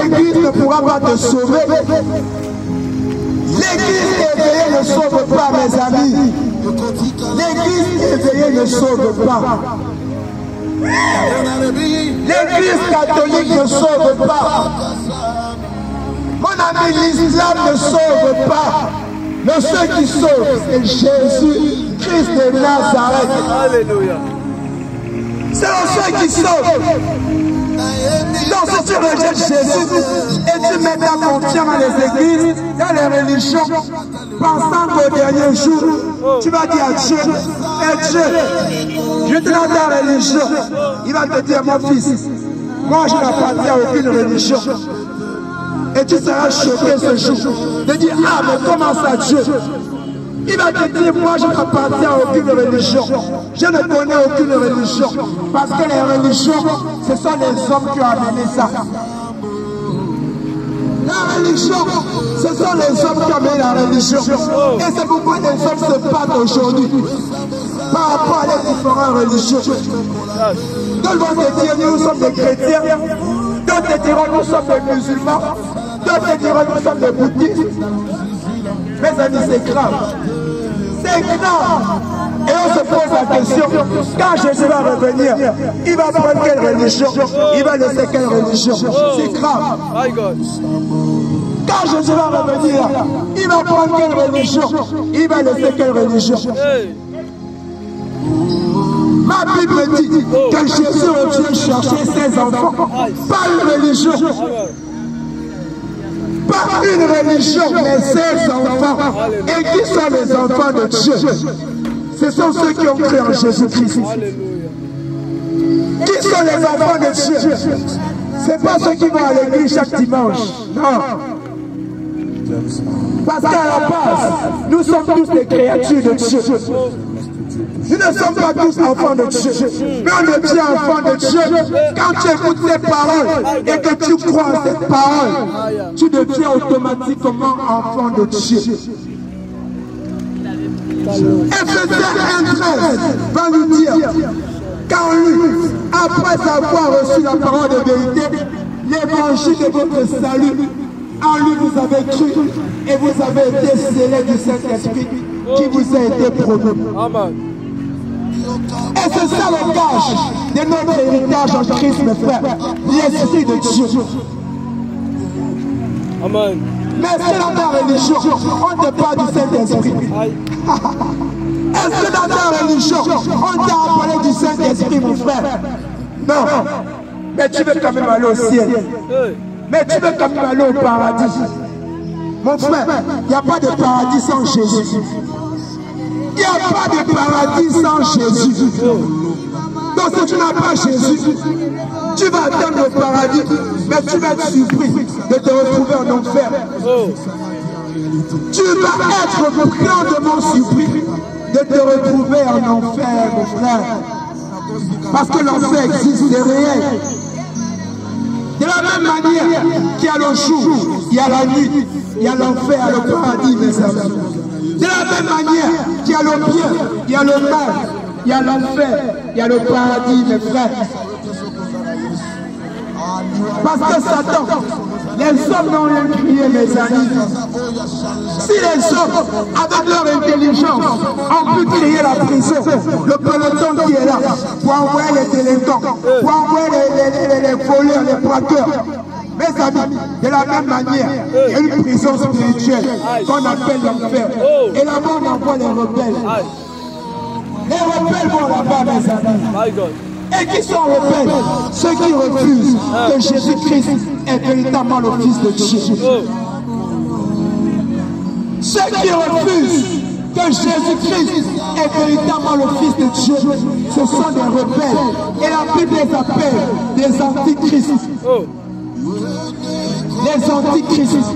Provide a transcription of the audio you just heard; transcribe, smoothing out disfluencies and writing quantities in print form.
l'église ne pourra pas te sauver. L'église éveillée ne sauve pas, mes amis. L'église éveillée ne sauve pas. L'église catholique ne sauve pas. Mon ami, l'islam ne sauve pas. Mais ceux qui sauvent, c'est Jésus, Christ de Nazareth. Alléluia. C'est ceux qui sauvent. Donc si tu rejettes Jésus et tu mets ta confiance dans les églises, dans les religions, pensant qu'au dernier jour, tu vas dire à Dieu, et Dieu, je te donne ta religion. Il va te dire, mon fils, moi je n'appartiens à aucune religion. Et tu seras choqué ce jour de dire, ah mais comment ça Dieu? Il va te dire, moi je n'appartiens à aucune religion. Je ne connais aucune religion. Parce que les religions, ce sont les hommes qui ont amené ça. La religion, ce sont les hommes qui ont amené la religion. Et c'est pourquoi les hommes se battent aujourd'hui par rapport à les différentes religions. D'autres vont te dire, nous sommes des chrétiens. D'autres te diront, nous sommes des musulmans. D'autres te diront, nous sommes des bouddhistes. Mes amis, c'est grave. C'est grave. Et on se pose la question, quand Jésus va revenir, il va prendre quelle religion? Il va laisser quelle religion? C'est grave. Quand Jésus va revenir, il va prendre quelle religion? Il va laisser quelle religion? Ma Bible dit que Jésus revient chercher ses enfants, pas une religion. Pas une religion, mais ses enfants. Et qui sont les enfants de Dieu? Ce sont ceux qui ont cru en Jésus-Christ. Qui sont les enfants de Dieu? Ce n'est pas ceux qui vont à l'église chaque dimanche. Non. Parce qu'à la base, nous sommes tous des créatures de Dieu. Nous ne sommes pas tous enfants de Dieu, mais on devient enfant de Dieu quand tu écoutes ces paroles et que tu crois en ces paroles. Tu deviens automatiquement enfant de Dieu. Ephésiens 1:13 va nous dire qu'en lui, après avoir reçu la parole de vérité, l'évangile de votre salut, en lui vous avez cru et vous avez été scellés du Saint-Esprit qui vous a été promis. Amen. Et c'est ça le gage de notre héritage en Christ, mes frères, l'Esprit de Dieu. Amen. Mais est-ce que dans ta religion, on te parle du Saint-Esprit? Est-ce que dans ta religion, on t'a parlé du Saint-Esprit, mon frère? Non. Mais tu veux quand même aller au ciel. Mais tu veux quand même aller au paradis. Mon frère, il n'y a pas de paradis sans Jésus. Il n'y a pas de paradis sans Jésus. Donc si tu n'as pas Jésus, tu vas atteindre le paradis, mais tu vas être surpris de te retrouver en enfer. Tu vas être grandement surpris de te retrouver en enfer, mon frère. Parce que l'enfer existe, c'est réel. De la même manière qu'il y a le jour, il y a la nuit, il y a l'enfer, le paradis, mes amis. De la même manière qu'il y a le bien, il y a le mal, il y a l'enfer, il y a le paradis, mes frères. Parce que Satan, les hommes n'ont rien crié, mes amis. Si les hommes, avec leur intelligence, ont pu créer la prison, le peloton qui est là, pour envoyer les délinquants, pour envoyer les voleurs, les braqueurs, mes amis, de la même manière, il y a une prison spirituelle qu'on appelle l'enfer. Et là-bas, on envoie les rebelles. Les rebelles vont là-bas, mes amis. Et qui sont rebelles? Ceux qui refusent que Jésus-Christ est véritablement le Fils de Dieu. Ceux qui refusent que Jésus-Christ est véritablement le Fils de Dieu, ce sont des rebelles. Et la Bible les appelle des antichrists. Les antichrists.